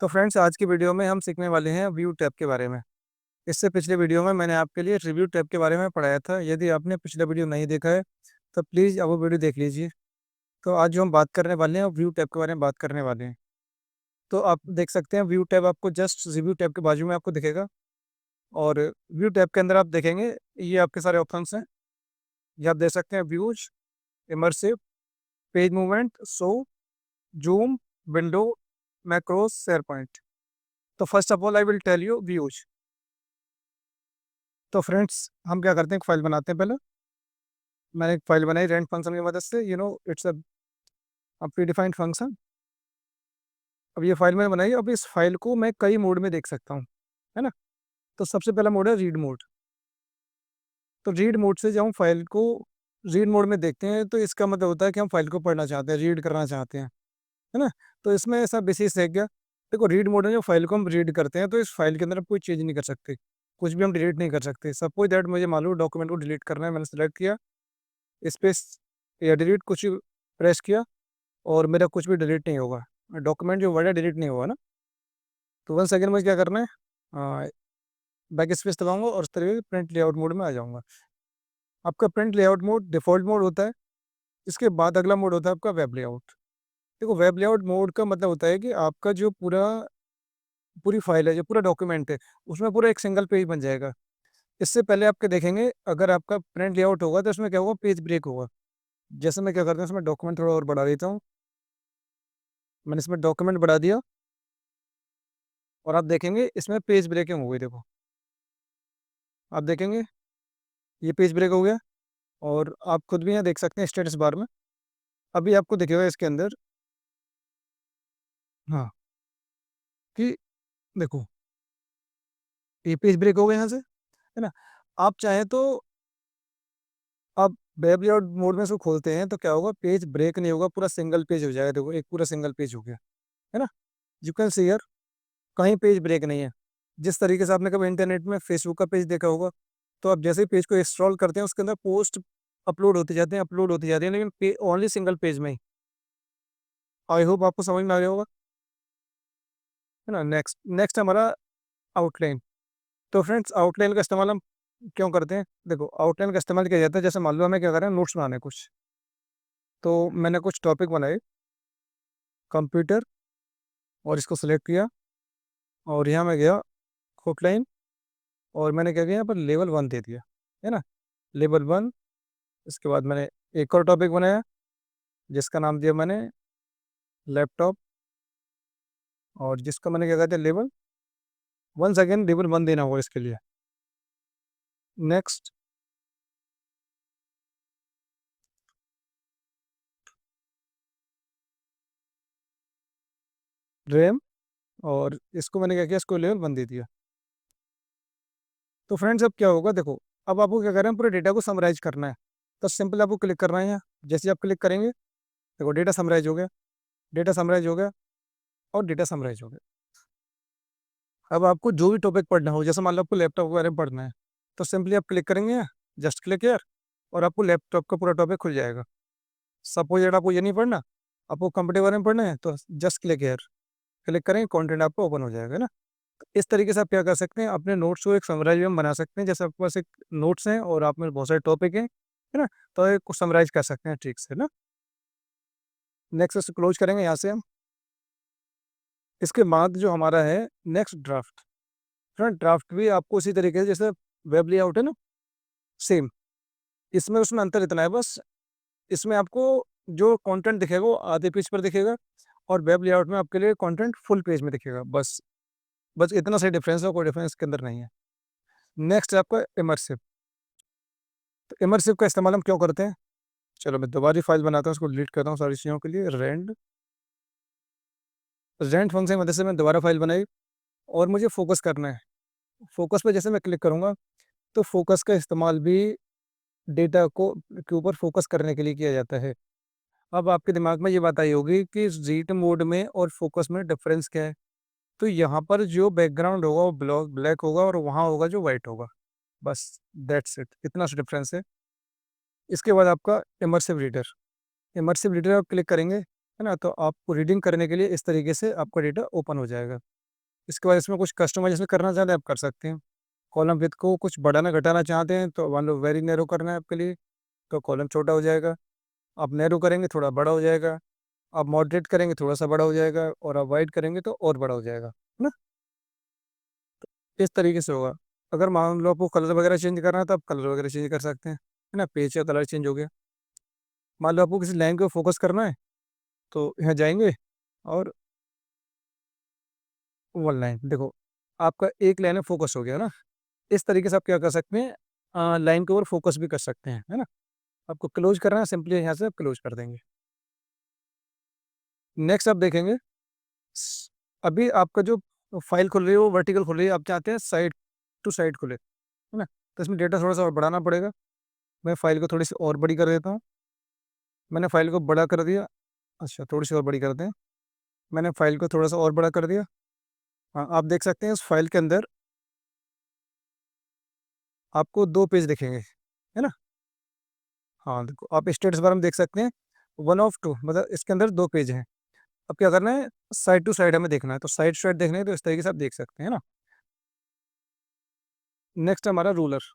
तो फ्रेंड्स, आज की वीडियो में हम सीखने वाले हैं व्यू टैब के बारे में। इससे पिछले वीडियो में मैंने आपके लिए रिव्यू टैब के बारे में पढ़ाया था। यदि आपने पिछला वीडियो नहीं देखा है तो प्लीज़ अब वो वीडियो देख लीजिए। तो आज जो हम बात करने वाले हैं वो व्यू टैब के बारे में बात करने वाले हैं। तो आप देख सकते हैं व्यू टैब आपको जस्ट रिव्यू टैब के बाजू में आपको दिखेगा। और व्यू टैब के अंदर आप देखेंगे ये आपके सारे ऑप्शंस हैं। ये आप देख सकते हैं views, immersive, page movement, show, zoom, window, macros, SharePoint. तो first of all I will tell you views. तो फ्रेंड्स, हम क्या करते हैं, एक फाइल बनाते हैं पहले। मैंने एक फाइल बनाई रेंट फंक्शन की मदद से। It's a pre defined function. अब ये फाइल मैंने बनाई। अब इस फाइल को मैं कई मोड में देख सकता हूँ, है ना। तो सबसे पहला मोड है रीड मोड। तो रीड मोड से जब हम फाइल को रीड मोड में देखते हैं तो इसका मतलब होता है कि हम फाइल को पढ़ना चाहते हैं, रीड करना चाहते हैं, है ना। तो इसमें ऐसा बेसिस है क्या, देखो रीड मोड में जो फाइल को हम रीड करते हैं तो इस फाइल के अंदर हम कोई चेंज नहीं कर सकते, कुछ भी हम डिलीट नहीं कर सकते। सपोज दैट मुझे मालूम डॉक्यूमेंट को डिलीट करना है, मैंने सेलेक्ट किया, स्पेस या डिलीट कुछ प्रेस किया और मेरा कुछ भी डिलीट नहीं होगा। डॉक्यूमेंट जो वर्ड है डिलीट नहीं होगा ना। तो 1 सेकेंड में क्या करना है, बैक स्पेस दबाऊंगा और इस तरीके प्रिंट लेआउट मोड में आ जाऊंगा। आपका print layout mode default mode होता है। इसके बाद अगला मोड होता है आपका वेब लेआउट। देखो, वेब लेआउट मोड का मतलब होता है कि आपका जो पूरी फाइल है, जो पूरा डॉक्यूमेंट है, उसमें पूरा एक सिंगल पेज बन जाएगा। इससे पहले आपके देखेंगे, अगर आपका प्रिंट लेआउट होगा तो इसमें क्या होगा, पेज ब्रेक होगा। जैसे मैं क्या करता हूँ, इसमें डॉक्यूमेंट थोड़ा और बढ़ा देता हूँ। मैंने इसमें डॉक्यूमेंट बढ़ा दिया और आप देखेंगे इसमें पेज ब्रेकिंग हो गई। देखो, आप देखेंगे ये पेज ब्रेक हो गया। और आप खुद भी यहाँ देख सकते हैं स्टेटस बार में। अभी आपको दिखेगा इसके अंदर, हाँ, कि देखो ये पेज ब्रेक हो गया यहाँ से, है ना। आप चाहें तो आप वेब लेआउट मोड में इसको खोलते हैं तो क्या होगा, पेज ब्रेक नहीं होगा, पूरा सिंगल पेज हो जाएगा। देखो, एक पूरा सिंगल पेज हो गया, है ना। यू कैन सी हियर, कहीं पेज ब्रेक नहीं है। जिस तरीके से आपने कभी इंटरनेट में फेसबुक का पेज देखा होगा, तो आप जैसे ही पेज को स्क्रॉल करते हैं उसके अंदर पोस्ट अपलोड होते जाते हैं, अपलोड होते जाते हैं, लेकिन ओनली सिंगल पेज में ही। आई होप आपको समझ में आ गया होगा, है ना। नेक्स्ट नेक्स्ट हमारा आउटलाइन। तो फ्रेंड्स, आउटलाइन का इस्तेमाल हम क्यों करते हैं, देखो आउटलाइन का इस्तेमाल किया जाता है जैसे मान लो हमें क्या करें, नोट्स बनाने कुछ। तो मैंने कुछ टॉपिक बनाए, कंप्यूटर, और इसको सेलेक्ट किया और यहाँ मैं गया आउटलाइन, और मैंने क्या किया, यहाँ पर लेवल 1 दे दिया, है ना, लेवल 1। इसके बाद मैंने एक और टॉपिक बनाया जिसका नाम दिया मैंने लैपटॉप, और जिसका मैंने क्या कहते हैं, लेवल 1 देना होगा इसके लिए। नेक्स्ट, रैम, और इसको मैंने क्या किया, इसको लेवल 1 दे दिया। तो फ्रेंड्स, अब क्या होगा, देखो, अब आपको क्या करना है, पूरे डेटा को समराइज करना है। तो सिंपल आपको क्लिक करना है यहाँ। जैसे आप क्लिक करेंगे, देखो डेटा समराइज हो गया, डेटा समराइज हो गया, और डेटा समराइज हो गया। अब आपको जो भी टॉपिक पढ़ना हो, जैसे मान लो आपको लैपटॉप के बारे में पढ़ना है, तो सिंपली आप क्लिक करेंगे यहाँ, जस्ट क्लिक यार, और आपको लैपटॉप का पूरा टॉपिक खुल जाएगा। सपोज अगर आपको ये नहीं पढ़ना, आपको कंप्यूटर के बारे में पढ़ना है, तो जस्ट क्लिक यार, क्लिक करेंगे, कंटेंट आपको ओपन हो जाएगा, है ना। तो इस तरीके से आप क्या कर सकते हैं, अपने नोट्स को एक समराइज में बना सकते हैं। जैसे आपके पास एक नोट्स हैं और आप में बहुत सारे टॉपिक हैं, है ना, तो एक समराइज कर सकते हैं ठीक से, ना। नेक्स्ट क्लोज करेंगे यहाँ से हम। इसके बाद जो हमारा है नेक्स्ट ड्राफ्ट। फ्रंट ड्राफ्ट भी आपको उसी तरीके से जैसे वेब लेआउट है ना, सेम। इसमें उसमें अंतर इतना है बस, इसमें आपको जो कंटेंट दिखेगा वो आधे पेज पर दिखेगा, और वेब लेआउट में आपके लिए कंटेंट फुल पेज में दिखेगा। बस बस इतना सा डिफरेंस है, कोई डिफरेंस इसके अंदर नहीं है। नेक्स्ट है आपका इमर्सिव। तो इमर्सिव का इस्तेमाल हम क्यों करते हैं, चलो मैं दोबारा फाइल बनाता हूँ, उसको डिलीट करता हूँ सारी चीज़ों के लिए। रेंट फंक्शन की मदद से मैं दोबारा फाइल बनाई, और मुझे फोकस करना है। फोकस पे जैसे मैं क्लिक करूँगा तो फोकस का इस्तेमाल भी डेटा को के ऊपर फोकस करने के लिए किया जाता है। अब आपके दिमाग में ये बात आई होगी कि रीड मोड में और फोकस में डिफरेंस क्या है। तो यहाँ पर जो बैकग्राउंड होगा वो ब्लैक होगा, और वहाँ होगा जो वाइट होगा। बस दैट्स इट, इतना सा डिफरेंस है। इसके बाद आपका इमर्सिव रीडर। इमर्सिव रीडर आप क्लिक करेंगे है ना? तो आपको रीडिंग करने के लिए इस तरीके से आपका डेटा ओपन हो जाएगा। इसके बाद इसमें कुछ कस्टमाइज़ेशन करना चाहते हैं, आप कर सकते हैं। कॉलम विड्थ को कुछ बढ़ाना घटाना चाहते हैं, तो मान लो वेरी नैरो करना है आपके लिए, तो कॉलम छोटा हो जाएगा। आप नैरो करेंगे थोड़ा बड़ा हो जाएगा। आप मॉडरेट करेंगे थोड़ा-सा बड़ा हो जाएगा और आप वाइड करेंगे तो और बड़ा हो जाएगा, है ना? इस तरीके से होगा। अगर मान लो आपको कलर वगैरह चेंज करना है तो आप कलर वगैरह चेंज कर सकते हैं, है ना? पेज का कलर चेंज हो गया। मान लो आपको किसी लाइन को फ़ोकस करना है, तो यहाँ जाएँगे और वन लाइन देखो, आपका एक लाइन में फ़ोकस हो गया ना? इस तरीके से आप क्या कर सकते हैं लाइन के ऊपर फ़ोकस भी कर सकते हैं, है ना? आपको क्लोज़ करना है सिंपली यहाँ से आप क्लोज़ कर देंगे। नेक्स्ट आप देखेंगे स अभी आपका जो फ़ाइल खुल रही है वो वर्टिकल खुल रही है, आप चाहते हैं साइड टू साइड खुले, है ना? तो इसमें डेटा थोड़ा-सा और बढ़ाना पड़ेगा। मैं फ़ाइल को थोड़ी-सी और बड़ी कर देता हूँ। मैंने फ़ाइल को बड़ा कर दिया। अच्छा, थोड़ी-सी और बड़ी कर दें। मैंने फ़ाइल को थोड़ा-सा और बड़ा कर दिया। हाँ, आप देख सकते हैं इस फ़ाइल के अंदर आपको 2 पेज दिखेंगे, है ना? हाँ, देखो आप स्टेटस बार में देख सकते हैं 1 ऑफ 2 मतलब इसके अंदर 2 पेज हैं। अब क्या करना है साइड टू साइड हमें देखना है, तो साइड टू साइड देखना है तो इस तरीके से आप देख सकते हैं, है ना? नेक्स्ट हमारा रूलर।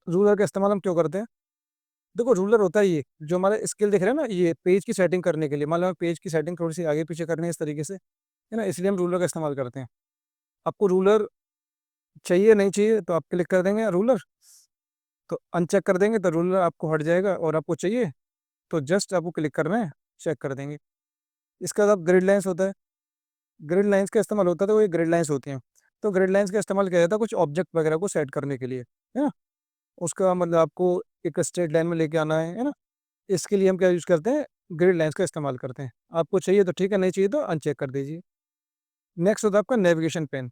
रूलर का इस्तेमाल हम क्यों करते हैं? देखो रूलर होता है ये, जो हमारा स्केल दिख रहा है ना ये पेज की सेटिंग करने के लिए, मान लो हमें पेज की सेटिंग थोड़ी-सी आगे-पीछे करनी है इस तरीके से, है ना? इसलिए हम रूलर का इस्तेमाल करते हैं। आपको रूलर चाहिए, नहीं चाहिए तो आप क्लिक कर देंगे रूलर, तो अनचेक कर देंगे तो रूलर आपको हट जाएगा और आपको चाहिए तो जस्ट आपको क्लिक करना है, चेक कर देंगे। इसके बाद अब ग्रिड लाइन्स होता है। ग्रिड लाइन्स का इस्तेमाल होता है तो ये ग्रिड लाइन्स होती हैं। तो ग्रिड लाइन्स का इस्तेमाल किया जाता है कुछ ऑब्जेक्ट वगैरह को सेट करने के लिए, है ना? उसका मतलब आपको एक स्ट्रेट लाइन में लेके आना है ना? इसके लिए हम क्या यूज़ करते हैं, ग्रिड लाइन्स का इस्तेमाल करते हैं। आपको चाहिए तो ठीक है, नहीं चाहिए तो अनचेक कर दीजिए। नेक्स्ट होता है आपका नेविगेशन पेन।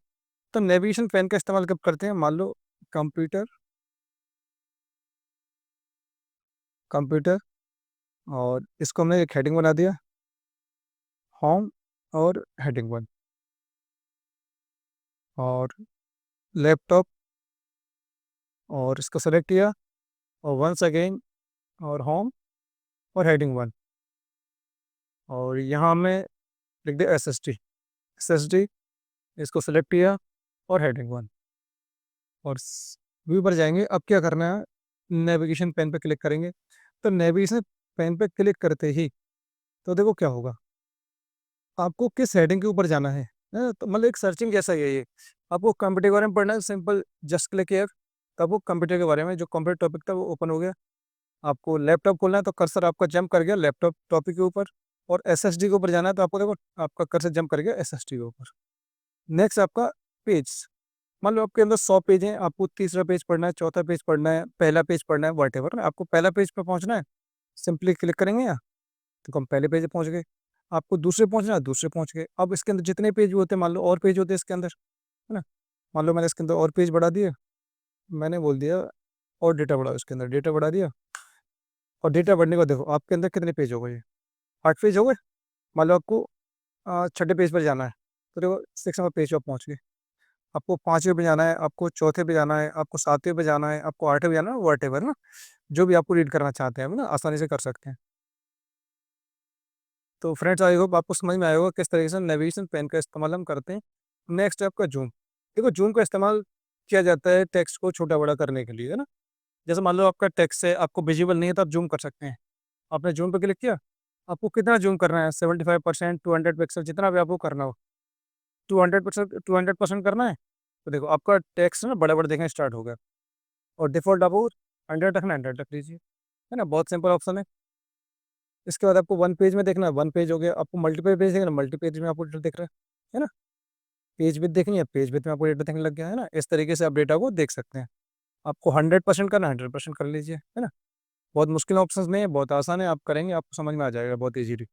तो नेविगेशन पेन का इस्तेमाल कब करते हैं, मान लो कंप्यूटर कंप्यूटर और इसको हमने एक हेडिंग बना दिया, होम और हेडिंग 1 और लैपटॉप और इसको सेलेक्ट किया और वंस अगेन और होम और हेडिंग 1 और यहाँ हमने लिख दिया एसएसटी एसएसडी इसको सेलेक्ट किया और हेडिंग 1 और व्यू पर जाएँगे। अब क्या करना है, नेविगेशन पेन पे क्लिक करेंगे। तो नेविगेशन पेन पे क्लिक करते ही तो देखो क्या होगा, आपको किस हेडिंग के ऊपर जाना है ना? तो मतलब एक सर्चिंग जैसा ही है ये। आपको कंप्यूटर के बारे में पढ़ना है, सिंपल जस्ट क्लिक हियर, तो आपको कंप्यूटर के बारे में जो कंप्यूटर टॉपिक था वो ओपन हो गया। आपको लैपटॉप खोलना है तो कर्सर आपका जंप कर गया लैपटॉप टॉपिक के ऊपर और एसएसडी के ऊपर जाना है तो आपको देखो आपका कर्सर जंप कर गया एसएसडी के ऊपर। नेक्स्ट आपका पेज, मान लो आपके अंदर 100 पेज हैं, आपको तीसरा पेज पढ़ना है, चौथा पेज पढ़ना है, पहला पेज पढ़ना है, व्हाटएवर ना, आपको पहला पेज पे पहुँचना है, सिंपली क्लिक करेंगे यहाँ, तो हम पहले पेज पे पहुँच गए। आपको दूसरे पहुँचना है, दूसरे पहुँच गए। अब इसके अंदर जितने पेज भी होते हैं, मान लो और पेज होते हैं इसके अंदर, है ना? मान लो मैंने इसके अंदर और पेज बढ़ा दिए, मैंने बोल दिया और डेटा बढ़ाओ, इसके अंदर डेटा बढ़ा दिया और डेटा बढ़ने के बाद देखो आपके अंदर कितने पेज हो गए, 8 पेज हो गए। मान लो आपको छठे पेज पर जाना है, तो देखो 6 नंबर पेज पे आप पहुँच गए। आपको 5वें पे जाना है, आपको चौथे पे जाना है, आपको 7वें पे जाना है, आपको 8वें पे जाना है, व्हाटएवर ना, जो भी आपको रीड करना चाहते हैं, आप ना आसानी से कर सकते हैं। तो फ्रेंड्स आई होप आपको समझ में आया होगा किस तरीके से नेविगेशन पेन का इस्तेमाल हम करते हैं। नेक्स्ट है आपका ज़ूम। देखो ज़ूम का इस्तेमाल किया जाता है टेक्स्ट को छोटा-बड़ा करने के लिए, है ना? जैसे मान लो आपका टेक्स्ट है, आपको विज़िबल नहीं है तो आप ज़ूम कर सकते हैं। आपने ज़ूम पे क्लिक किया, आपको कितना ज़ूम करना है 75% 200 पिक्सल जितना भी आपको करना हो। 200% करना है, तो देखो आपका टेक्स्ट ना बड़ा-बड़ा दिखना स्टार्ट हो गया और डिफ़ॉल्ट आपको 100 रखना है 100 रख लीजिए, है ना? बहुत सिंपल ऑप्शन है। इसके बाद आपको वन पेज में देखना है, वन पेज हो गया, आपको मल्टीपल पेज देखना है, मल्टी पेज में आपको डेटा दिख रहा है ना? पेज विड्थ देखनी है, पेज विड्थ में आपको डेटा दिखने लग गया है ना? इस तरीके से आप डेटा को देख सकते हैं। आपको 100% करना है, 100% कर लीजिए, है ना? बहुत मुश्किल ऑप्शंस नहीं है, बहुत आसान है, आप करेंगे आपको समझ में आ जाएगा बहुत ईज़िली।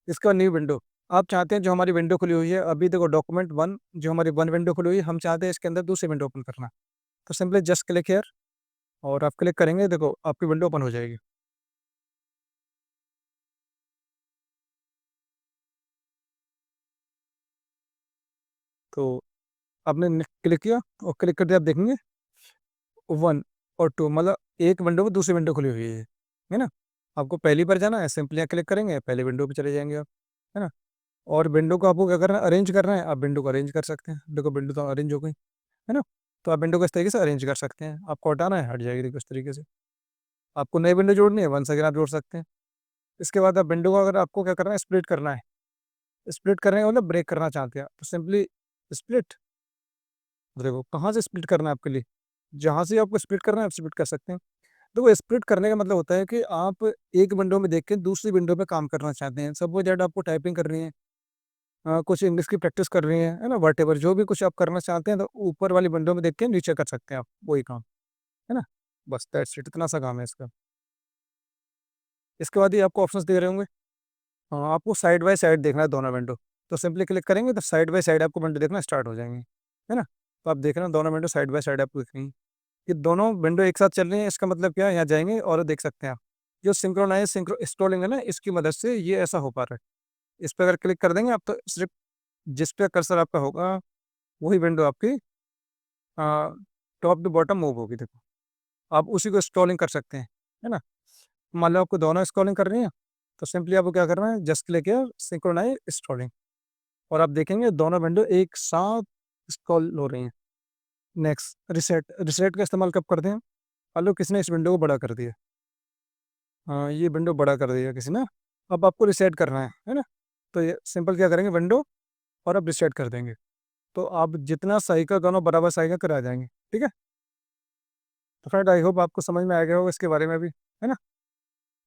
इसके बाद न्यू विंडो, आप चाहते हैं जो हमारी विंडो खुली हुई है, अभी देखो डॉक्यूमेंट 1 जो हमारी 1 विंडो खुली हुई है, हम चाहते हैं इसके अंदर दूसरी विंडो ओपन करना। तो सिंपली जस्ट क्लिक हियर और आप क्लिक करेंगे, देखो आपकी विंडो ओपन हो जाएगी। तो आपने क्लिक किया और क्लिक करते आप देखेंगे 1 और 2 मतलब एक विंडो में दूसरी विंडो खुली हुई है ना? आपको पहली पर जाना है, सिंपली यहाँ क्लिक करेंगे, पहली विंडो पे चले जाएंगे आप, है ना। और विंडो को आपको क्या करना है, अरेंज करना है, आप विंडो को अरेंज कर सकते हैं। देखो विंडो तो अरेंज हो गई, है ना। तो आप विंडो को इस तरीके से अरेंज कर सकते हैं। आपको हटाना है, हट जाएगी, देखो इस तरीके से। आपको नई विंडो जोड़नी है, वन सेकेंड आप जोड़ सकते हैं। इसके बाद आप विंडो को अगर आपको क्या करना है, स्प्लिट करना है, स्प्लिट करने का मतलब ब्रेक करना चाहते हैं तो सिंपली स्प्लिट, देखो कहाँ से स्प्लिट करना है आपके लिए, जहाँ से आपको स्प्लिट करना है आप स्प्लिट कर सकते हैं। देखो स्प्लिट करने का मतलब होता है कि आप एक विंडो में देख के दूसरी विंडो पे काम करना चाहते हैं। सपोज दैट आपको टाइपिंग करनी है, कुछ इंग्लिश की प्रैक्टिस कर रही है ना, वट जो भी कुछ आप करना चाहते हैं तो ऊपर वाली विंडो में देख के नीचे कर सकते हैं आप वही काम, है ना। बस दैट्स इट, इतना सा काम है इसका। इसके बाद ही आपको ऑप्शंस दे रहे होंगे। हाँ, आपको साइड बाय साइड देखना है दोनों विंडो, तो सिंपली क्लिक करेंगे तो साइड बाय साइड आपको विंडो देखना स्टार्ट हो जाएंगे, है ना। तो आप देख रहे हैं दोनों विंडो साइड बाय साइड आपको दिख रही हैं। ये दोनों विंडो एक साथ चल रही हैं, इसका मतलब क्या है, यहाँ जाएंगे और देख सकते हैं आप। जो सिंक्रोनाइज सिंक्रो स्क्रॉलिंग है ना, इसकी मदद से ये ऐसा हो पा रहा है। इस पर अगर क्लिक कर देंगे आप तो सिर्फ जिस पे कर्सर आपका होगा वही विंडो आपकी टॉप टू बॉटम मूव होगी, देखो आप उसी को स्क्रॉलिंग कर सकते हैं, है ना। मान लो आपको दोनों स्क्रॉलिंग कर रही हैं, तो सिंपली आपको क्या करना है, just click here synchronise scrolling, और आप देखेंगे दोनों विंडो एक साथ स्क्रॉल हो रही हैं। नेक्स्ट रिसेट, रिसेट का इस्तेमाल कब करते हैं, मान लो किसी ने इस विंडो को बड़ा कर दिया, हाँ ये विंडो बड़ा कर दिया किसी ने, अब आपको रिसेट करना है ना। तो ये सिंपल क्या करेंगे, विंडो और अब रिसेट कर देंगे, तो आप जितना सही का दोनों बराबर सही का करा जाएंगे, ठीक है। तो फ्रेंड आई होप आपको समझ में आ गया होगा इसके बारे में भी, है ना।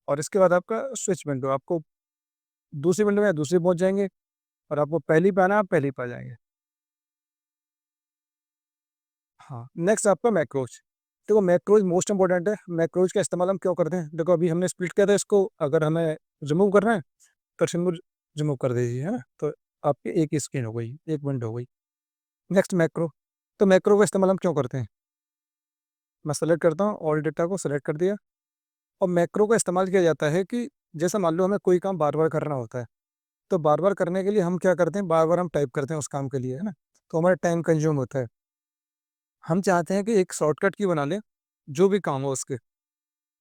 और इसके बाद आपका स्विच विंडो, आपको दूसरी विंडो में दूसरी पहुंच जाएंगे, और आपको पहली पे आना है, आप पहली पे आ जाएंगे। हाँ, नेक्स्ट आपका मैक्रोज। देखो मैक्रोज मोस्ट इंपॉर्टेंट है। मैक्रोज का इस्तेमाल हम क्यों करते हैं, देखो अभी हमने स्प्लिट किया था इसको, अगर हमें रिमूव करना है तो रिमूव रिमूव कर दीजिए, है ना। तो आपकी एक स्क्रीन हो गई, एक विंडो हो गई। नेक्स्ट मैक्रो, तो मैक्रो का इस्तेमाल हम क्यों करते हैं, मैं सेलेक्ट करता हूँ, ऑल डेटा को सेलेक्ट कर दिया। और मैक्रो का इस्तेमाल किया जाता है कि जैसे मान लो हमें कोई काम बार बार करना होता है, तो बार बार करने के लिए हम क्या करते हैं, बार बार हम टाइप करते हैं उस काम के लिए, है ना। तो हमारा टाइम कंज्यूम होता है। हम चाहते हैं कि एक शॉर्टकट की बना लें जो भी काम हो उसके।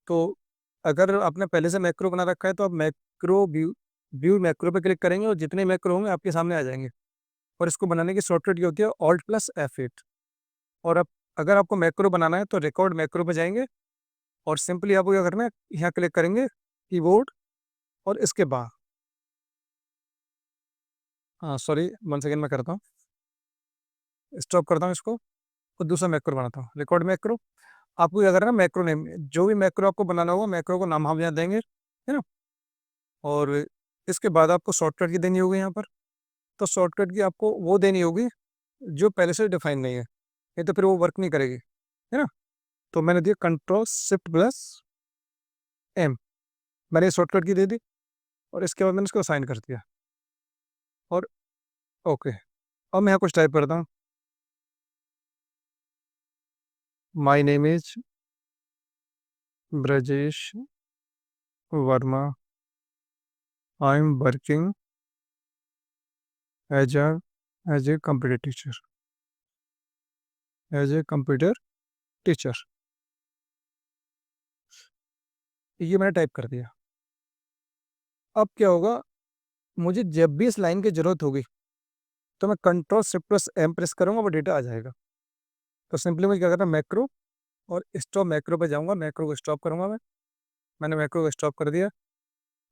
तो अगर आपने पहले से मैक्रो बना रखा है तो आप मैक्रो व्यू व्यू मैक्रो पे क्लिक करेंगे और जितने मैक्रो होंगे आपके सामने आ जाएंगे। और इसको बनाने की शॉर्टकट ये होती है ऑल्ट प्लस F8। और अब अगर आपको मैक्रो बनाना है तो रिकॉर्ड मैक्रो पे जाएंगे, और सिंपली आपको क्या करना है, यहाँ क्लिक करेंगे कीबोर्ड, और इसके बाद हाँ सॉरी 1 सेकेंड में करता हूँ, स्टॉप करता हूँ इसको, और दूसरा मैक्रो बनाता हूँ, रिकॉर्ड मैक्रो। आपको क्या करना है, मैक्रो नेम, जो भी मैक्रो आपको बनाना होगा मैक्रो को नाम हम यहाँ देंगे, है ना। और इसके बाद आपको शॉर्टकट की देनी होगी यहाँ पर। तो शॉर्टकट की आपको वो देनी होगी जो पहले से डिफाइन नहीं है, नहीं तो फिर वो वर्क नहीं करेगी, है ना। तो मैंने दिया Ctrl+Shift+M, मैंने शॉर्टकट की दे दी, और इसके बाद मैंने इसको असाइन कर दिया, और ओके। अब मैं यहाँ कुछ टाइप करता हूँ, my name is Brajesh Verma, I am working as a as a computer teacher, as a computer teacher, ये मैंने टाइप कर दिया। अब क्या होगा, मुझे जब भी इस लाइन की जरूरत होगी तो मैं Ctrl+Shift+M प्रेस करूंगा, वो डेटा आ जाएगा। तो सिंपली मुझे क्या करना है, मैक्रो और स्टॉप मैक्रो पे जाऊंगा, मैक्रो को स्टॉप करूंगा मैंने मैक्रो को स्टॉप कर दिया।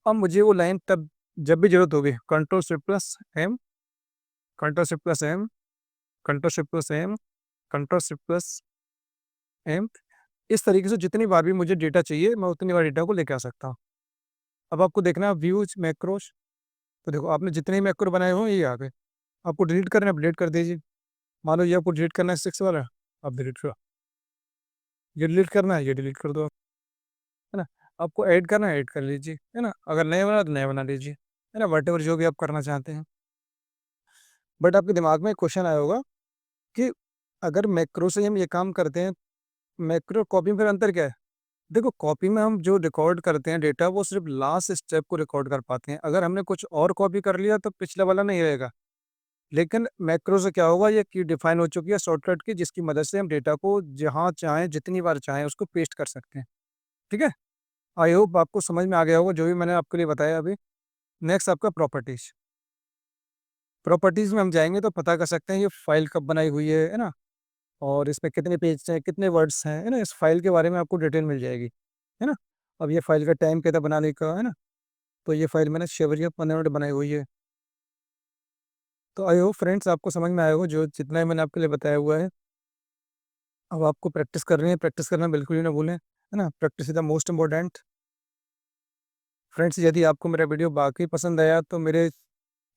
अब मुझे वो लाइन तब जब भी जरूरत होगी Ctrl+Shift+M, Ctrl+Shift+M, Ctrl+Shift+M, Ctrl+Shift+M, इस तरीके से जितनी बार भी मुझे डेटा चाहिए मैं उतनी बार डेटा को लेके आ सकता हूँ। अब आपको देखना है व्यूज मैक्रोज, तो देखो आपने जितने ही मैक्रो बनाए हो ये आ गए। आपको डिलीट करना है, डिलीट कर दीजिए। मान लो ये आपको डिलीट करना है 6 वाला, आप डिलीट करो। ये डिलीट करना है, ये डिलीट कर दो आप, है ना। आपको ऐड करना है, ऐड कर लीजिए, है ना। अगर नए बना तो नया बना लीजिए, है ना, वट जो भी आप करना चाहते हैं। बट आपके दिमाग में क्वेश्चन आया होगा कि अगर मैक्रो से हम ये काम करते हैं, मैक्रो कॉपी में फिर अंतर क्या है। देखो कॉपी में हम जो रिकॉर्ड करते हैं डेटा वो सिर्फ लास्ट स्टेप को रिकॉर्ड कर पाते हैं, अगर हमने कुछ और कॉपी कर लिया तो पिछला वाला नहीं रहेगा। लेकिन मैक्रो से क्या होगा, ये की डिफाइन हो चुकी है शॉर्टकट की, जिसकी मदद से हम डेटा को जहाँ चाहें जितनी बार चाहें उसको पेस्ट कर सकते हैं, ठीक है। आई होप आपको समझ में आ गया होगा जो भी मैंने आपके लिए बताया अभी। नेक्स्ट आपका प्रॉपर्टीज़। प्रॉपर्टीज़ में हम जाएँगे तो पता कर सकते हैं ये फ़ाइल कब बनाई हुई है ना? और इसमें कितने पेज हैं, कितने वर्ड्स हैं, है ना? इस फ़ाइल के बारे में आपको डिटेल मिल जाएगी, है ना? अब ये फ़ाइल का टाइम क्या था बनाने का, है ना? तो ये फ़ाइल मैंने 6 बज के 15 मिनट बनाई हुई है। तो आई होप फ्रेंड्स आपको समझ में आया होगा जो जितना मैंने आपके लिए बताया हुआ है। अब आपको प्रैक्टिस करनी है, प्रैक्टिस करना बिल्कुल ही ना भूलें, है ना? Practice is the most important. Friends यदि आपको मेरा वीडियो वाक़ई पसंद आया तो मेरे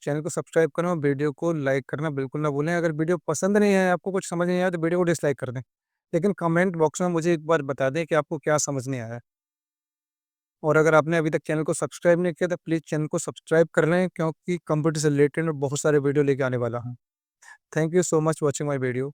चैनल को सब्सक्राइब करना और वीडियो को लाइक करना बिल्कुल ना भूलें। अगर वीडियो पसंद नहीं आया, आपको कुछ समझ नहीं आया तो वीडियो को डिसलाइक कर दें। लेकिन कमेंट बॉक्स में मुझे एक बार बता दें कि आपको क्या समझ नहीं आया। और अगर आपने अभी तक चैनल को सब्सक्राइब नहीं किया तो प्लीज़ चैनल को सब्सक्राइब कर लें क्योंकि कंप्यूटर से रिलेटेड मैं बहुत सारे वीडियो लेके आने वाला हूँ। Thank you so much watching my video.